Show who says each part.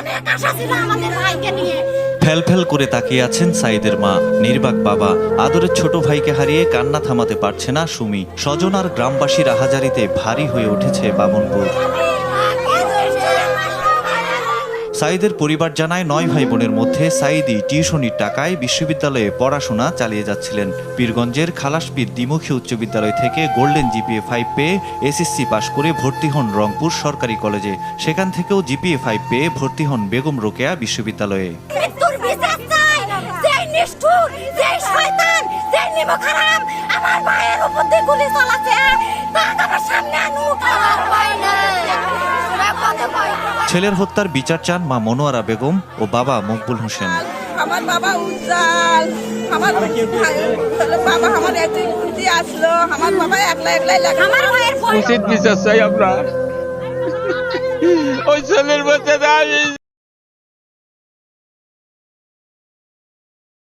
Speaker 1: অনেক আশা ছিল আমাদের ভাইকে নিয়ে।
Speaker 2: ফেল ফেল করে তাকিয়ে আছেন সাইদের মা, নির্বাক বাবা। আদরের ছোট ভাইকে হারিয়ে কান্না থামাতে পারছে না সুমি। স্বজন আর গ্রামবাসীর আহাজারিতে ভারী হয়ে উঠেছে বামনপুর। সাইদের পরিবার জানায় 9 ভাই বোনের মধ্যে সাইদি টিউশনির টাকায় বিশ্ববিদ্যালয়ে পড়াশোনা চালিয়ে যাচ্ছিলেন। পীরগঞ্জের খালাসপীর দ্বিমুখী উচ্চ বিদ্যালয় থেকে গোল্ডেন জিপিএ 5 পেয়ে এসএসসি পাশ করে ভর্তি হন রংপুর সরকারি কলেজে। সেখান থেকেও জিপিএ 5 পেয়ে ভর্তি হন বেগম রোকেয়া বিশ্ববিদ্যালয়ে।
Speaker 1: মৃত্যুর বিচার চাই, যেই নিষ্ঠুর, যেই শয়তান, যেই নিমকহারাম আমার ভাইয়ের উপর দিয়ে গুলি চালাচ্ছে, তাকে আমার সামনে আনুক। আমার ভাই না,
Speaker 2: ছেলের হত্যার বিচার চান মা মনোয়ারা বেগম ও বাবা মকবুল হোসেন।
Speaker 3: আমার বাবা উজ্জ্বল, আমার বাবা আমার একদিন ঘুরতে আসলো, আমার বাবা একলাই লাগে।
Speaker 1: আমার ভাইয়ের
Speaker 4: উচিত বিচার চাই আমরা। ওই ছেলের মধ্যে আমি